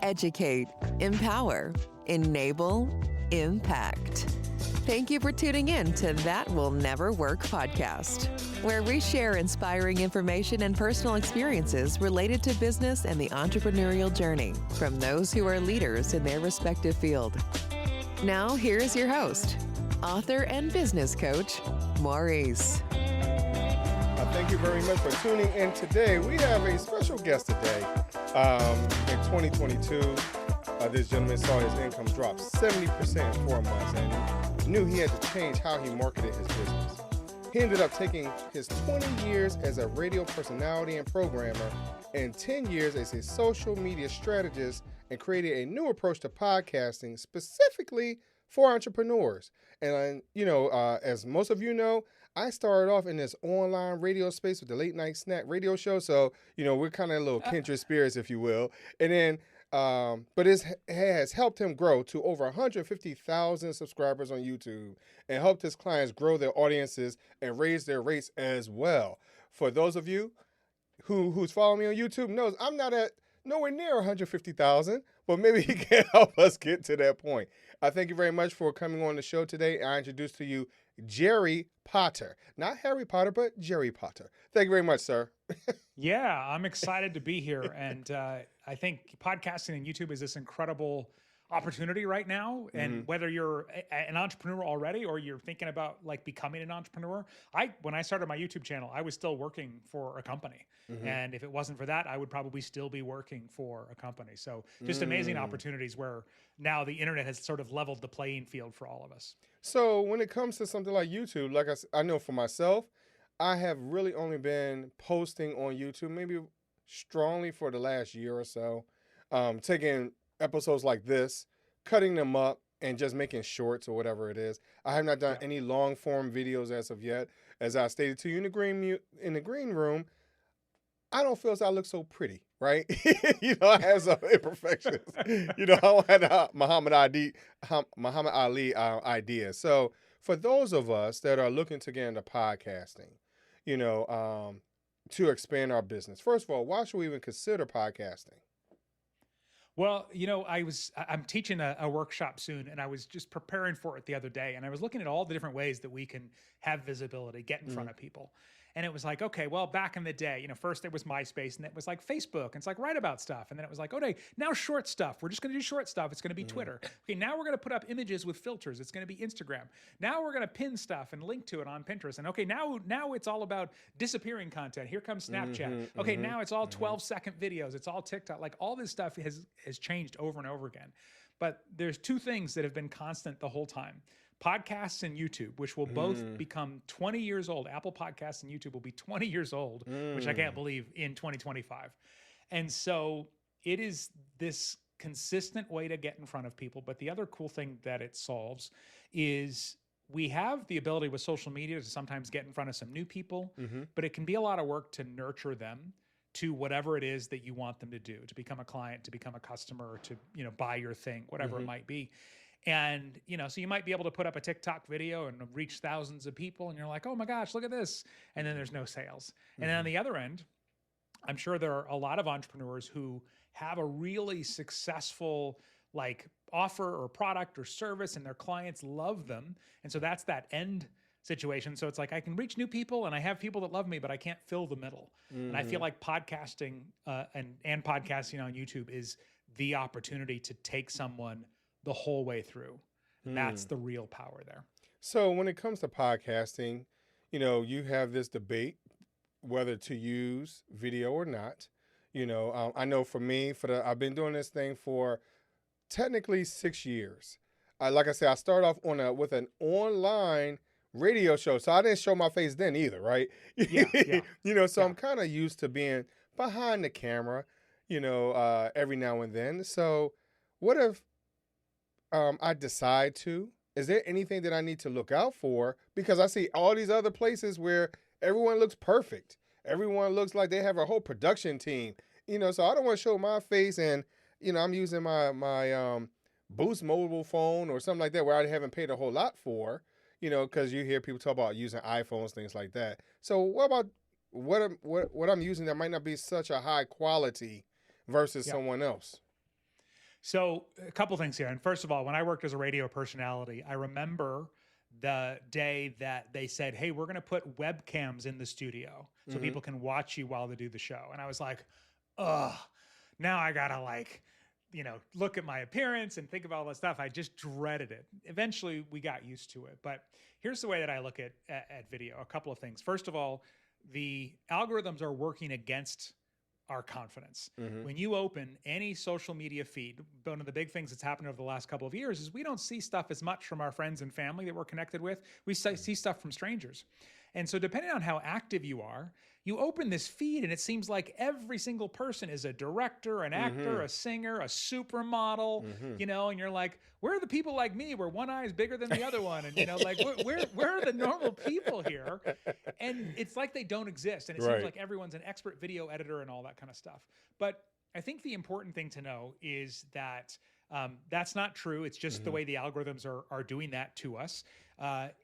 educate, empower, enable, impact. Thank you for tuning in to That Will Never Work podcast, where we share inspiring information and personal experiences related to business and the entrepreneurial journey from those who are leaders in their respective field. Now, here's your host, author and business coach, Maurice. Thank you very much for tuning in today. We have a special guest today. In 2022, this gentleman saw his income drop 70% in 4 months and knew he had to change how he marketed his business. He ended up taking his 20 years as a radio personality and programmer and 10 years as a social media strategist and created a new approach to podcasting specifically for entrepreneurs. And, as most of you know, I started off in this online radio space with the Late Night Snack radio show. So, we're kind of little kindred spirits, if you will. And then, but it has helped him grow to over 150,000 subscribers on YouTube and helped his clients grow their audiences and raise their rates as well. For those of you who's following me on YouTube knows I'm not at nowhere near 150,000, but maybe he can help us get to that point. I thank you very much for coming on the show today. I introduce to you Jerry Potter. Not Harry Potter, but Jerry Potter. Thank you very much, sir. Yeah, I'm excited to be here. And I think podcasting and YouTube is this incredible opportunity right now. And whether you're an entrepreneur already or you're thinking about like becoming an entrepreneur, when I started my YouTube channel, I was still working for a company. And if it wasn't for that, I would probably still be working for a company. So just amazing opportunities where now the internet has sort of leveled the playing field for all of us. So when it comes to something like YouTube, like I know for myself, I have really only been posting on YouTube maybe strongly for the last year or so, taking episodes like this, cutting them up, and just making shorts or whatever it is. I have not done any long form videos as of yet. As I stated to you in the green room, I don't feel as I look so pretty, right? I have some imperfections. I don't have the Muhammad Ali idea. So for those of us that are looking to get into podcasting, to expand our business, first of all, why should we even consider podcasting? Well, I'm teaching a workshop soon, and I was just preparing for it the other day, and I was looking at all the different ways that we can have visibility, get in front of people. And it was like, okay, well, back in the day, first there was MySpace, and it was like Facebook, and it's like write about stuff. And then it was like, okay, now short stuff. We're just going to do short stuff. It's going to be Twitter. Okay, now we're going to put up images with filters. It's going to be Instagram. Now we're going to pin stuff and link to it on Pinterest. And okay, now it's all about disappearing content. Here comes Snapchat. Okay, now it's all 12-second videos. It's all TikTok. Like all this stuff has changed over and over again. But there's two things that have been constant the whole time. Podcasts and YouTube, which will both become 20 years old. Apple Podcasts and YouTube will be 20 years old, which I can't believe, in 2025. And so it is this consistent way to get in front of people. But the other cool thing that it solves is we have the ability with social media to sometimes get in front of some new people, but it can be a lot of work to nurture them to whatever it is that you want them to do, to become a client, to become a customer, to buy your thing, whatever it might be. And, so you might be able to put up a TikTok video and reach thousands of people and you're like, oh my gosh, look at this. And then there's no sales. And then on the other end, I'm sure there are a lot of entrepreneurs who have a really successful offer or product or service and their clients love them. And so that's that end situation. So it's like, I can reach new people and I have people that love me, but I can't fill the middle. And I feel like podcasting and podcasting on YouTube is the opportunity to take someone the whole way through. And that's the real power there. So when it comes to podcasting, you have this debate whether to use video or not. I know for me, I've been doing this thing for technically 6 years. Like I said, I started off with an online radio show, so I didn't show my face then either, right? So I'm kind of used to being behind the camera, every now and then. So what if I decide to? Is there anything that I need to look out for? Because I see all these other places where everyone looks perfect. Everyone looks like they have a whole production team. So I don't want to show my face and, I'm using my Boost mobile phone or something like that where I haven't paid a whole lot for, because you hear people talk about using iPhones, things like that. So what about what I'm using that might not be such a high quality versus someone else? So a couple things here. And first of all, when I worked as a radio personality, I remember the day that they said, hey, we're going to put webcams in the studio so people can watch you while they do the show. And I was like, ugh, now I got to like, look at my appearance and think about all that stuff. I just dreaded it. Eventually we got used to it. But here's the way that I look at video. A couple of things. First of all, the algorithms are working against our confidence. When you open any social media feed, one of the big things that's happened over the last couple of years is we don't see stuff as much from our friends and family that we're connected with. We see stuff from strangers. And so depending on how active you are, you open this feed and it seems like every single person is a director, an actor, a singer, a supermodel, and you're like, where are the people like me where one eye is bigger than the other one? And like, where are the normal people here? And it's like they don't exist. And it seems like everyone's an expert video editor and all that kind of stuff. But I think the important thing to know is that that's not true. It's just the way the algorithms are doing that to us.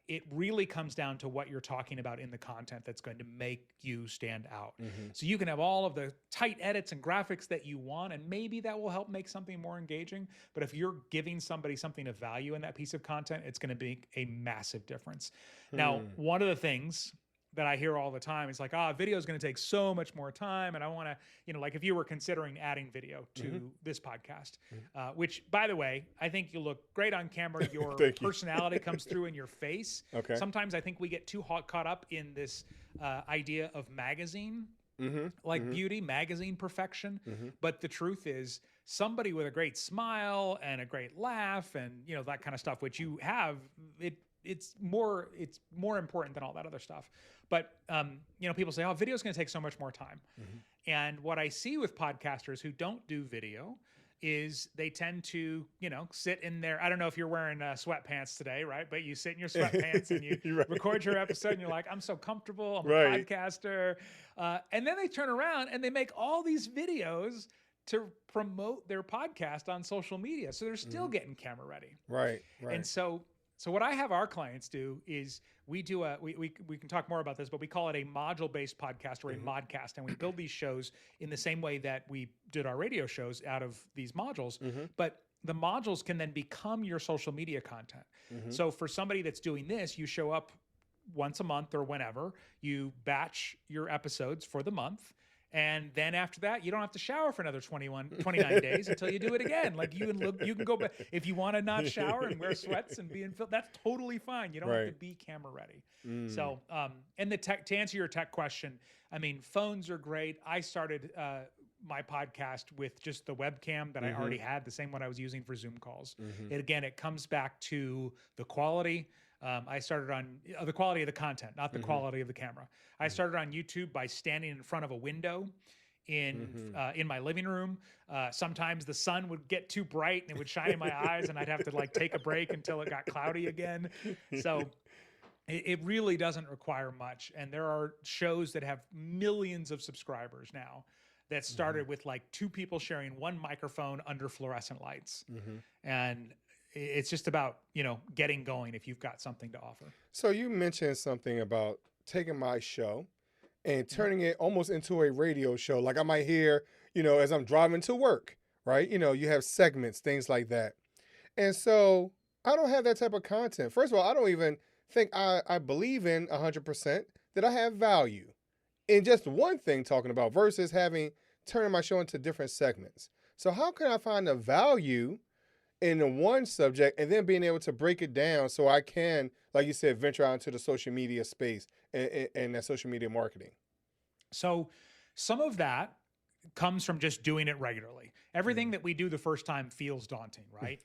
It really comes down to what you're talking about in the content that's going to make you stand out. So you can have all of the tight edits and graphics that you want, and maybe that will help make something more engaging. But if you're giving somebody something of value in that piece of content, it's going to make a massive difference. Now, one of the things that I hear all the time is like, video is going to take so much more time. And I want to, like if you were considering adding video to this podcast, which by the way, I think you look great on camera. Your personality comes through in your face. Okay. Sometimes I think we get too caught up in this idea of magazine, like beauty, magazine perfection. But the truth is somebody with a great smile and a great laugh and, that kind of stuff, which you have, it's more important than all that other stuff. But, people say, video is going to take so much more time. And what I see with podcasters who don't do video is they tend to, sit in there. I don't know if you're wearing sweatpants today, right? But you sit in your sweatpants and you record your episode and you're like, I'm so comfortable. I'm a podcaster. And then they turn around and they make all these videos to promote their podcast on social media. So they're still getting camera ready. Right. And so what I have our clients do is we do we can talk more about this, but we call it a module-based podcast or a modcast. And we build these shows in the same way that we did our radio shows out of these modules. But the modules can then become your social media content. So for somebody that's doing this, you show up once a month or whenever, you batch your episodes for the month. And then after that, you don't have to shower for another 29 days until you do it again. Like you can go back. If you want to not shower and wear sweats and be in film, that's totally fine. You don't have to be camera ready. So, and to answer your tech question, I mean, phones are great. I started my podcast with just the webcam that I already had, the same one I was using for Zoom calls. It comes back to the quality. I started on the quality of the content, not the quality of the camera. I started on YouTube by standing in front of a window in my living room. Sometimes the sun would get too bright and it would shine in my eyes and I'd have to like take a break until it got cloudy again. So it really doesn't require much. And there are shows that have millions of subscribers now that started with like two people sharing one microphone under fluorescent lights. And it's just about, getting going if you've got something to offer. So you mentioned something about taking my show and turning it almost into a radio show. Like I might hear, as I'm driving to work, right? You have segments, things like that. And so I don't have that type of content. First of all, I don't even think I believe in 100% that I have value in just one thing talking about versus turning my show into different segments. So how can I find the value in one subject and then being able to break it down so I can, like you said, venture out into the social media space and that social media marketing? So some of that comes from just doing it regularly. Everything that we do the first time feels daunting, right?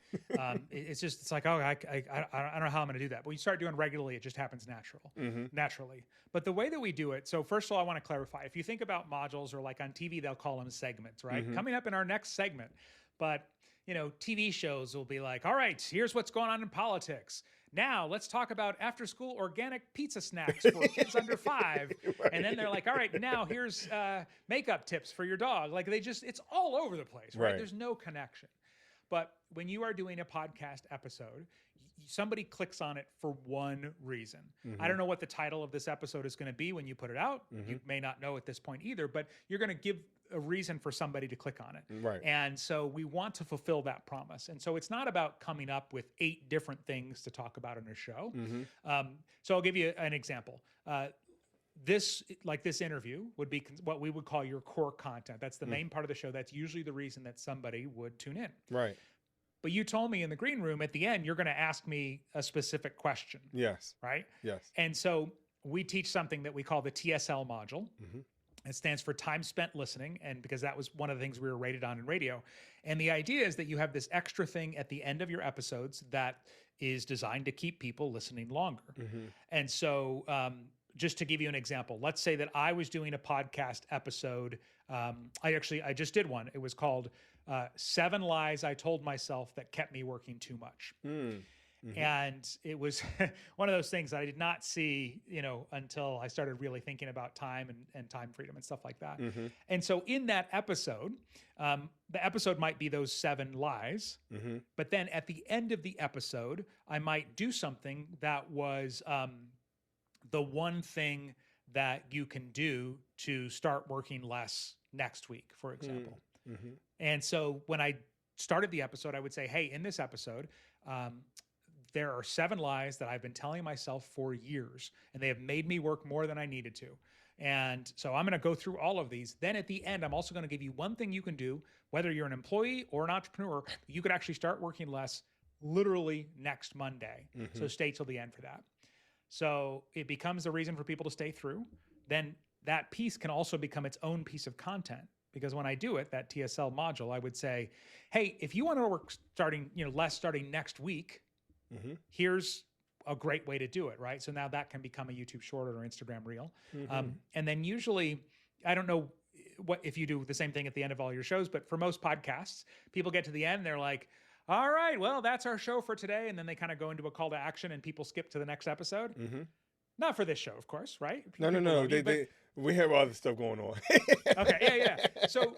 It's like, I don't know how I'm going to do that. But when you start doing regularly, it just happens naturally. But the way that we do it, so first of all, I want to clarify. If you think about modules or like on TV, they'll call them segments, right? Coming up in our next segment. But TV shows will be like, all right, here's what's going on in politics. Now let's talk about after-school organic pizza snacks for kids under 5. And then they're like, all right, now here's makeup tips for your dog. Like it's all over the place, right? There's no connection. But when you are doing a podcast episode, somebody clicks on it for one reason. I don't know what the title of this episode is going to be when you put it out. You may not know at this point either, but you're going to give a reason for somebody to click on it. Right. And so we want to fulfill that promise. And so it's not about coming up with 8 different things to talk about in a show. So I'll give you an example. This interview would be what we would call your core content. That's the main part of the show. That's usually the reason that somebody would tune in. Right. But you told me in the green room at the end, you're going to ask me a specific question. Yes. Right? Yes. And so we teach something that we call the TSL module. It stands for time spent listening. And because that was one of the things we were rated on in radio. And the idea is that you have this extra thing at the end of your episodes that is designed to keep people listening longer. And so, just to give you an example, let's say that I was doing a podcast episode. I just did one. It was called 7 Lies I Told Myself That Kept Me Working Too Much. And it was one of those things that I did not see, until I started really thinking about time and time freedom and stuff like that. And so in that episode, the episode might be those 7 lies, but then at the end of the episode, I might do something that was the one thing that you can do to start working less next week, for example. And so when I started the episode, I would say, hey, in this episode, there are 7 lies that I've been telling myself for years, and they have made me work more than I needed to. And so I'm going to go through all of these. Then at the end, I'm also going to give you one thing you can do, whether you're an employee or an entrepreneur, you could actually start working less literally next Monday. So stay till the end for that. So it becomes a reason for people to stay through. Then that piece can also become its own piece of content. Because when I do it, that TSL module, I would say, hey, if you want to work less starting next week, here's a great way to do it, right? So now that can become a YouTube short or Instagram reel. And then usually, I don't know what if you do the same thing at the end of all your shows, but for most podcasts, people get to the end, they're like, all right, well, that's our show for today. And then they kind of go into a call to action and people skip to the next episode. Not for this show, of course, right? No. We have other stuff going on. Okay, yeah. So,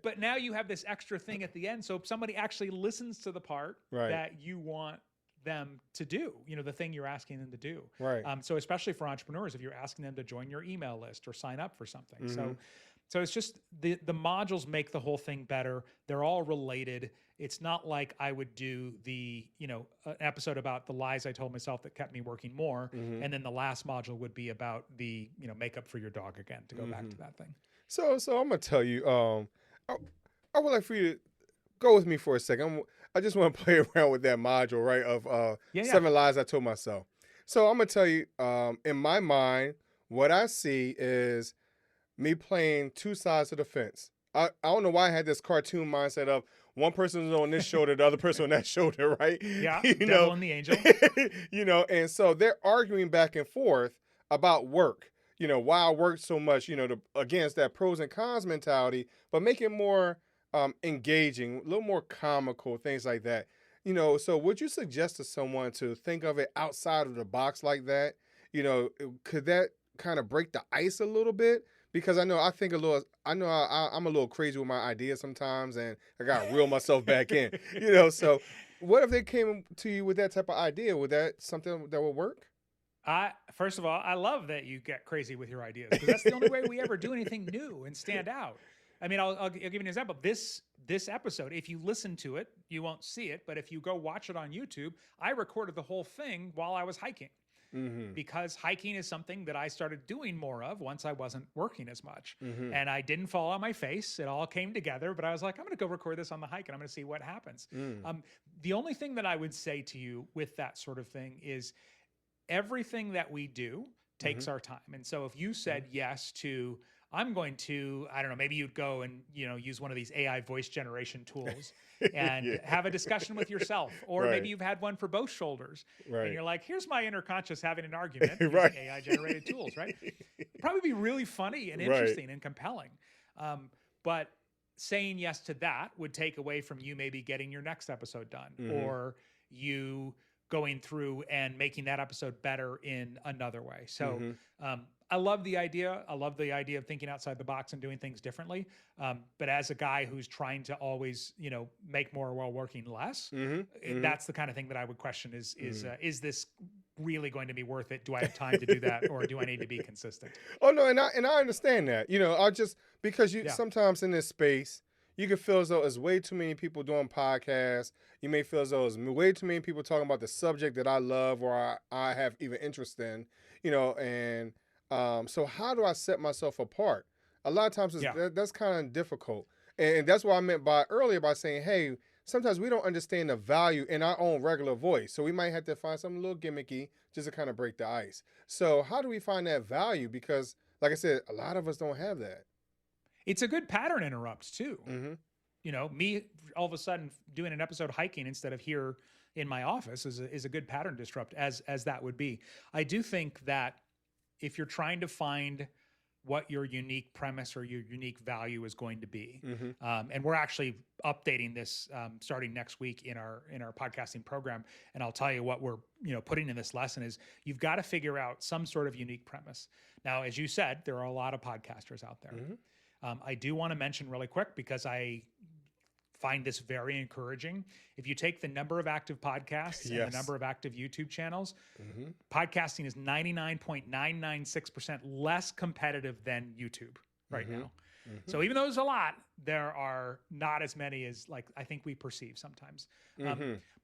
but now you have this extra thing at the end. So if somebody actually listens to the part that you want them to do, the thing you're asking them to do. Right. So especially for entrepreneurs, if you're asking them to join your email list or sign up for something. So it's just the modules make the whole thing better. They're all related. It's not like I would do an episode about the lies I told myself that kept me working more. And then the last module would be about the, makeup for your dog again, to go back to that thing. So I'm going to tell you, I would like for you to go with me for a second. I just want to play around with that module, right, of 7 lies I told myself. So I'm going to tell you, in my mind, what I see is me playing 2 sides of the fence. I don't know why I had this cartoon mindset of one person is on this shoulder, the other person on that shoulder, right? Yeah, devil and the angel. And so they're arguing back and forth about work. Why I work so much, against that pros and cons mentality, but make it more engaging, a little more comical, things like that. So would you suggest to someone to think of it outside of the box like that? Could that kind of break the ice a little bit? Because I'm a little crazy with my ideas sometimes, and I got to reel myself back in, So what if they came to you with that type of idea? Would that something that would work? First of all, I love that you get crazy with your ideas, because that's the only way we ever do anything new and stand out. I mean, I'll give you an example. This episode, if you listen to it, you won't see it, but if you go watch it on YouTube, I recorded the whole thing while I was hiking. Because hiking is something that I started doing more of once I wasn't working as much. And I didn't fall on my face. It all came together, but I was like, I'm going to go record this on the hike and I'm going to see what happens. The only thing that I would say to you with that sort of thing is everything that we do takes our time. And so if you said yes to, I'm going to, I don't know, maybe you'd go and, use one of these AI voice generation tools and have a discussion with yourself. Or maybe you've had one for both shoulders. And you're like, here's my inner conscious having an argument using AI generated tools, right? It'd probably be really funny and interesting and compelling. But saying yes to that would take away from you maybe getting your next episode done or you going through and making that episode better in another way. So I love the idea. I love the idea of thinking outside the box and doing things differently. But as a guy who's trying to always, make more while working less, that's the kind of thing that I would question is this really going to be worth it? Do I have time to do that, or do I need to be consistent? Oh no, and I understand that. I just because you sometimes in this space you can feel as though there's way too many people doing podcasts. You may feel as though there's way too many people talking about the subject that I love or I have even interest in. And so how do I set myself apart? A lot of times that's kind of difficult, and that's what I meant by earlier by saying, hey, sometimes we don't understand the value in our own regular voice. So we might have to find something a little gimmicky just to kind of break the ice. So how do we find that value? Because like I said, a lot of us don't have that. It's a good pattern interrupt too. Mm-hmm. Me all of a sudden doing an episode hiking instead of here in my office is a good pattern disrupt as that would be. I do think that if you're trying to find what your unique premise or your unique value is going to be. And we're actually updating this starting next week in our podcasting program. And I'll tell you what we're putting in this lesson is you've got to figure out some sort of unique premise. Now, as you said, there are a lot of podcasters out there. I do want to mention really quick because I find this very encouraging. If you take the number of active podcasts and the number of active YouTube channels, podcasting is 99.996% less competitive than YouTube right now. So even though there's a lot, there are not as many as I think we perceive sometimes.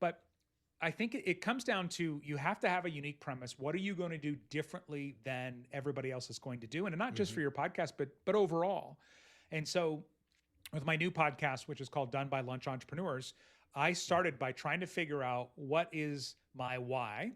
But I think it comes down to you have to have a unique premise. What are you going to do differently than everybody else is going to do? And not just for your podcast, but overall. And so with my new podcast, which is called Done by Lunch Entrepreneurs, I started by trying to figure out what is my why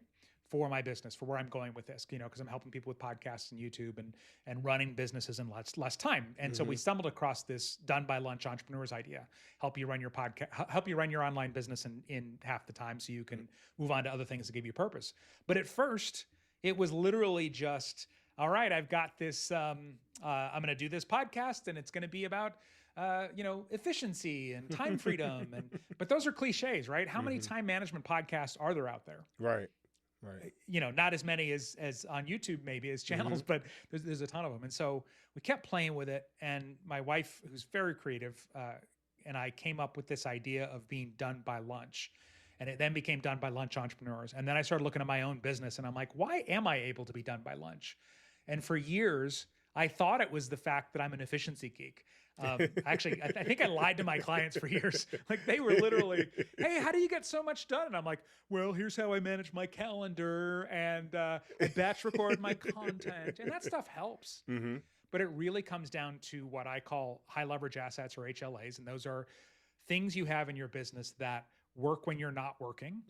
for my business, for where I'm going with this, because I'm helping people with podcasts and YouTube and running businesses in less time. And so we stumbled across this Done by Lunch Entrepreneurs idea, help you run your podcast, help you run your online business in half the time so you can move on to other things that give you purpose. But at first it was literally just, all right, I've got this, I'm going to do this podcast and it's going to be about efficiency and time freedom. But those are cliches, right? How many time management podcasts are there out there? Right. Not as many as on YouTube, maybe as channels, but there's a ton of them. And so we kept playing with it. And my wife, who's very creative, and I came up with this idea of being done by lunch. And it then became Done by Lunch Entrepreneurs. And then I started looking at my own business and I'm like, why am I able to be done by lunch? And for years, I thought it was the fact that I'm an efficiency geek. Actually, I think I lied to my clients for years. They were literally, hey, how do you get so much done? And I'm like, well, here's how I manage my calendar and I batch record my content. And that stuff helps. But it really comes down to what I call high leverage assets or HLAs. And those are things you have in your business that work when you're not working,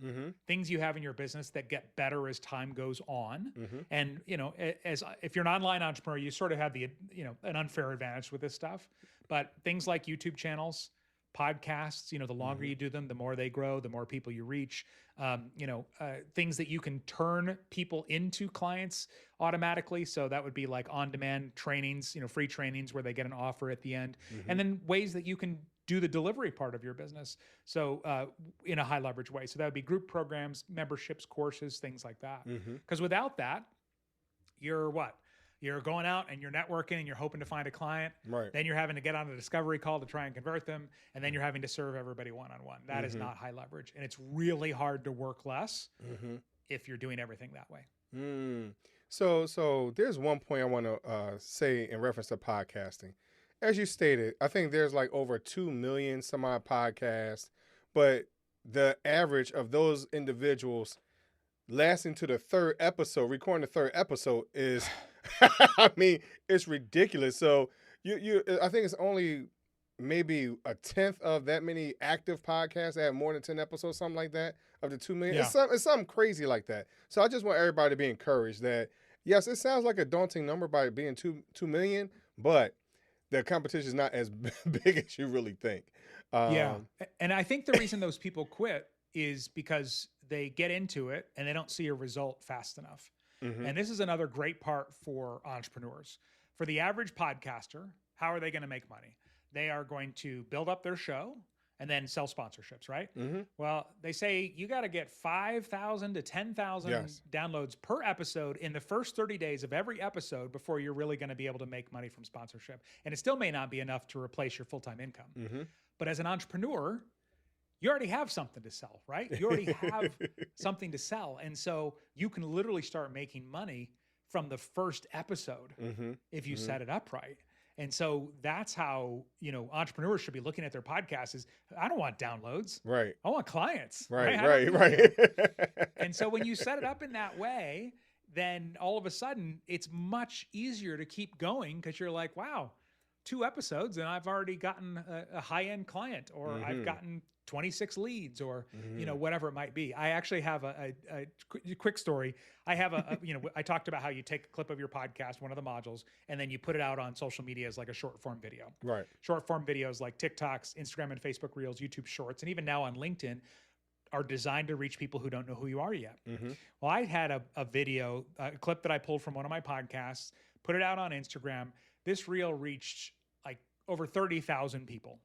things you have in your business that get better as time goes on. And, if you're an online entrepreneur, you sort of have an unfair advantage with this stuff, but things like YouTube channels, podcasts, the longer you do them, the more they grow, the more people you reach, things that you can turn people into clients automatically. So that would be like on-demand trainings, free trainings where they get an offer at the end, and then ways that you can do the delivery part of your business. So in a high leverage way. So that would be group programs, memberships, courses, things like that. Because without that, you're what? You're going out and you're networking and you're hoping to find a client. Right. Then you're having to get on a discovery call to try and convert them. And then you're having to serve everybody one-on-one. That is not high leverage. And it's really hard to work less if you're doing everything that way. So there's one point I want to say in reference to podcasting. As you stated, I think there's over 2 million some odd podcasts, but the average of those individuals lasting to the third episode, recording the third episode is, I mean, it's ridiculous. So I think it's only maybe a tenth of that many active podcasts that have more than 10 episodes, something like that, of the 2 million. Yeah. It's something crazy like that. So I just want everybody to be encouraged that, yes, it sounds like a daunting number by it being 2 million, but the competition is not as big as you really think. Yeah. And I think the reason those people quit is because they get into it and they don't see a result fast enough. And this is another great part for entrepreneurs. For the average podcaster, how are they going to make money? They are going to build up their show and then sell sponsorships, right? Well, they say you got to get 5,000 to 10,000 downloads per episode in the first 30 days of every episode before you're really going to be able to make money from sponsorship. And it still may not be enough to replace your full-time income. But as an entrepreneur, you already have something to sell, right? You already have something to sell. And so you can literally start making money from the first episode if you set it up right. And so that's how, entrepreneurs should be looking at their podcasts is, I don't want downloads. Right. I want clients. Right. And so when you set it up in that way, then all of a sudden it's much easier to keep going because you're like, wow, 2 episodes and I've already gotten a high-end client, or I've gotten 26 leads, or whatever it might be. I actually have a quick story. I have I talked about how you take a clip of your podcast, one of the modules, and then you put it out on social media as like a short form video. Right. Short form videos like TikToks, Instagram and Facebook Reels, YouTube Shorts, and even now on LinkedIn are designed to reach people who don't know who you are yet. Well, I had a video, a clip that I pulled from one of my podcasts, put it out on Instagram. This reel reached like over 30,000 people.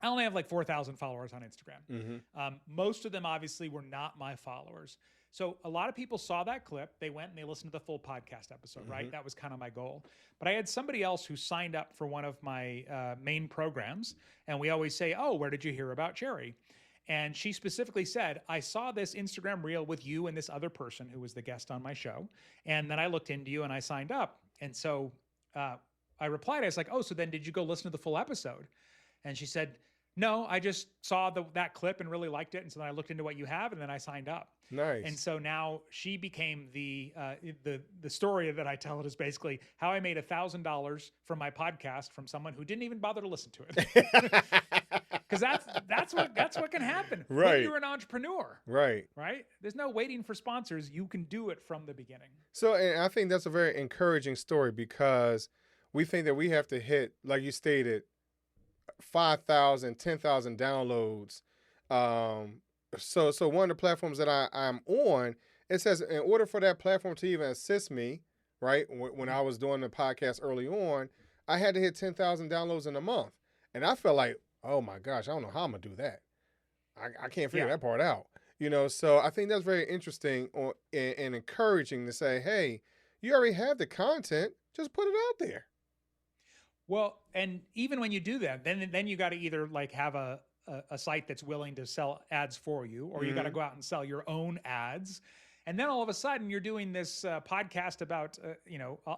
I only have like 4,000 followers on Instagram. Most of them obviously were not my followers. So a lot of people saw that clip. They went and they listened to the full podcast episode, right? That was kind of my goal. But I had somebody else who signed up for one of my main programs. And we always say, oh, where did you hear about Jerry? And she specifically said, I saw this Instagram reel with you and this other person who was the guest on my show. And then I looked into you and I signed up. And so I replied, I was like, oh, so then did you go listen to the full episode? And she said, no, I just saw that clip and really liked it. And so then I looked into what you have and then I signed up. Nice. And so now she became the story that I tell it is basically how I made $1,000 from my podcast from someone who didn't even bother to listen to it. Because that's what can happen when you're an entrepreneur. Right. There's no waiting for sponsors. You can do it from the beginning. So, and I think that's a very encouraging story because we think that we have to hit, like you stated, 5,000, 10,000 downloads. So one of the platforms that I'm on, it says in order for that platform to even assist me, right, when I was doing the podcast early on, I had to hit 10,000 downloads in a month. And I felt like, oh my gosh, I don't know how I'm going to do that. I can't figure that part out. So I think that's very interesting and encouraging to say, hey, you already have the content, just put it out there. Well, and even when you do that, then you got to either like have a site that's willing to sell ads for you, or you got to go out and sell your own ads. And then all of a sudden you're doing this podcast about,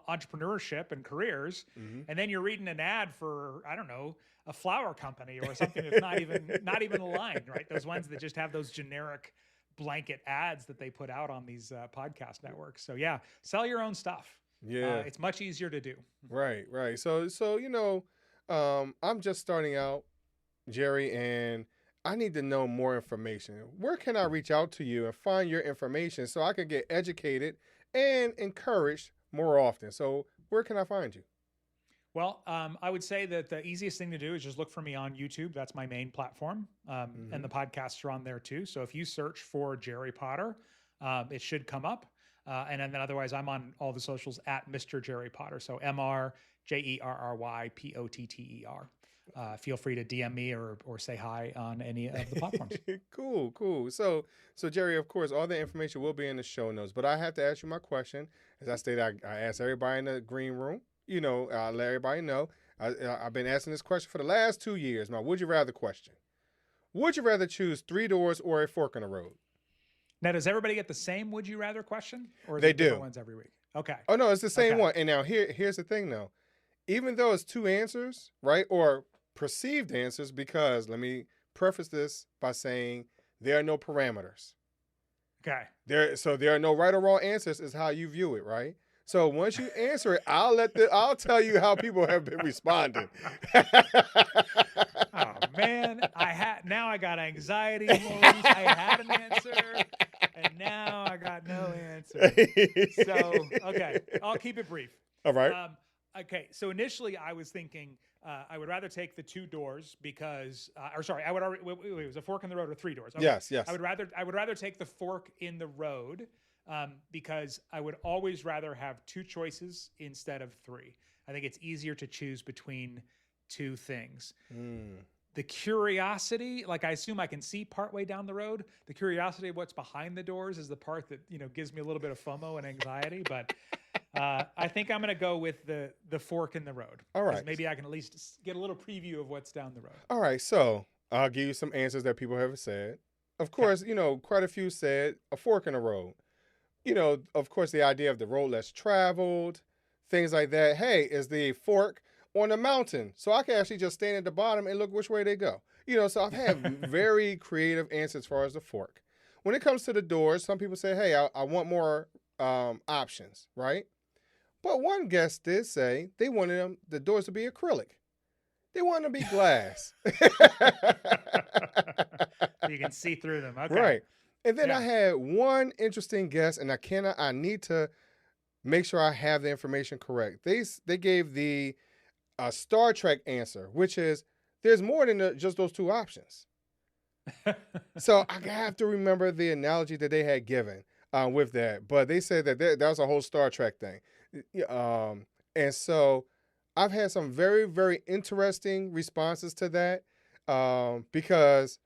entrepreneurship and careers. And then you're reading an ad for, I don't know, a flower company or something that's not even aligned, right? Those ones that just have those generic blanket ads that they put out on these podcast networks. So yeah, sell your own stuff. Yeah. It's much easier to do. Right. So, I'm just starting out, Jerry, and I need to know more information. Where can I reach out to you and find your information so I can get educated and encouraged more often? So where can I find you? Well, I would say that the easiest thing to do is just look for me on YouTube. That's my main platform. And the podcasts are on there too. So if you search for Jerry Potter, it should come up. And then otherwise, I'm on all the socials at Mr. Jerry Potter. So MrJerryPotter. Feel free to DM me or say hi on any of the platforms. Cool. So Jerry, of course, all the information will be in the show notes. But I have to ask you my question. As I stated, I asked everybody in the green room. I'll let everybody know. I've been asking this question for the last 2 years. My would you rather question. Would you rather choose 3 doors or a fork in the road? Now, does everybody get the same would you rather question? Or is they it do. Different ones every week? Okay. Oh, no, it's the same one. And now here's the thing, though. Even though it's 2 answers, right, or perceived answers, because let me preface this by saying there are no parameters. Okay. There are no right or wrong answers is how you view it, right? So once you answer it, I'll tell you how people have been responding. Oh man, now I got anxiety. I had an answer, and now I got no answer. So okay, I'll keep it brief. All right. Okay, so initially I was thinking I would rather take the 2 doors because, it was a fork in the road or 3 doors. Okay. Yes. I would rather take the fork in the road because I would always rather have 2 choices instead of 3. I think it's easier to choose between 2 things. The curiosity, like I assume I can see partway down the road. The curiosity of what's behind the doors is the part that gives me a little bit of FOMO and anxiety. But I think I'm going to go with the fork in the road. All right. Maybe I can at least get a little preview of what's down the road. All right. So I'll give you some answers that people have said. Of course, quite a few said a fork in the road. Of course, the idea of the road less traveled, things like that. Hey, is the fork on a mountain? So I can actually just stand at the bottom and look which way they go. So I've had very creative answers as far as the fork. When it comes to the doors, some people say, hey, I want more options, right? But one guest did say they wanted the doors to be acrylic. They want to be glass. You can see through them. Okay. Right. And then I had one interesting guess, and I need to make sure I have the information correct. They gave the Star Trek answer, which is there's more than just those two options. So I have to remember the analogy that they had given with that. But they said that that was a whole Star Trek thing. And so I've had some very, very interesting responses to that because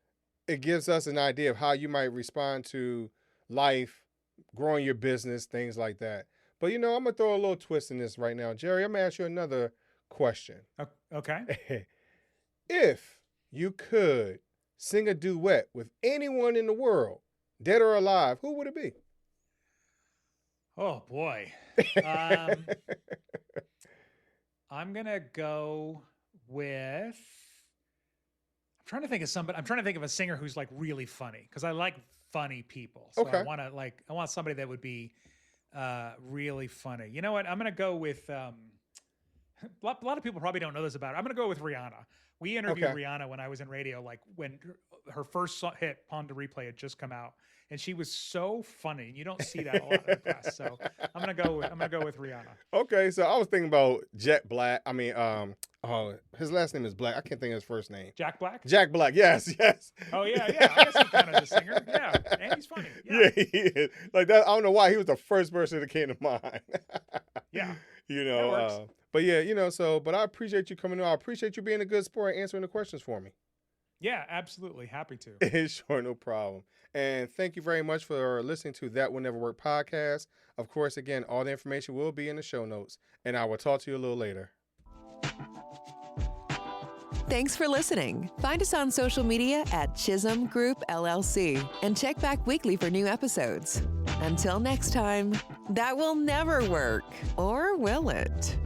it gives us an idea of how you might respond to life, growing your business, things like that. But, I'm going to throw a little twist in this right now. Jerry, I'm going to ask you another question. Okay. If you could sing a duet with anyone in the world, dead or alive, who would it be? Oh, boy. I'm going to go with... I'm trying to think of a singer who's like really funny because I like funny people. So okay. I want somebody that would be really funny. You know what? I'm going to go with a lot of people probably don't know this about her. I'm going to go with Rihanna. We interviewed Rihanna when I was in radio, like when her first hit "Pon de Replay" had just come out, and she was so funny. You don't see that a lot in the press. So I'm gonna go with Rihanna. Okay, so I was thinking about Jet Black. I mean, his last name is Black. I can't think of his first name. Jack Black. Jack Black. Yes. Oh yeah. I guess he's kind of the singer. Yeah, and he's funny. Yeah, he is. Like that. I don't know why he was the first person that came to mind. Yeah. That works. But yeah, but I appreciate you coming on. I appreciate you being a good sport and answering the questions for me. Yeah, absolutely. Happy to. Sure, no problem. And thank you very much for listening to That Will Never Work podcast. Of course, again, all the information will be in the show notes, and I will talk to you a little later. Thanks for listening. Find us on social media at Chisholm Group LLC and check back weekly for new episodes. Until next time, that will never work, or will it?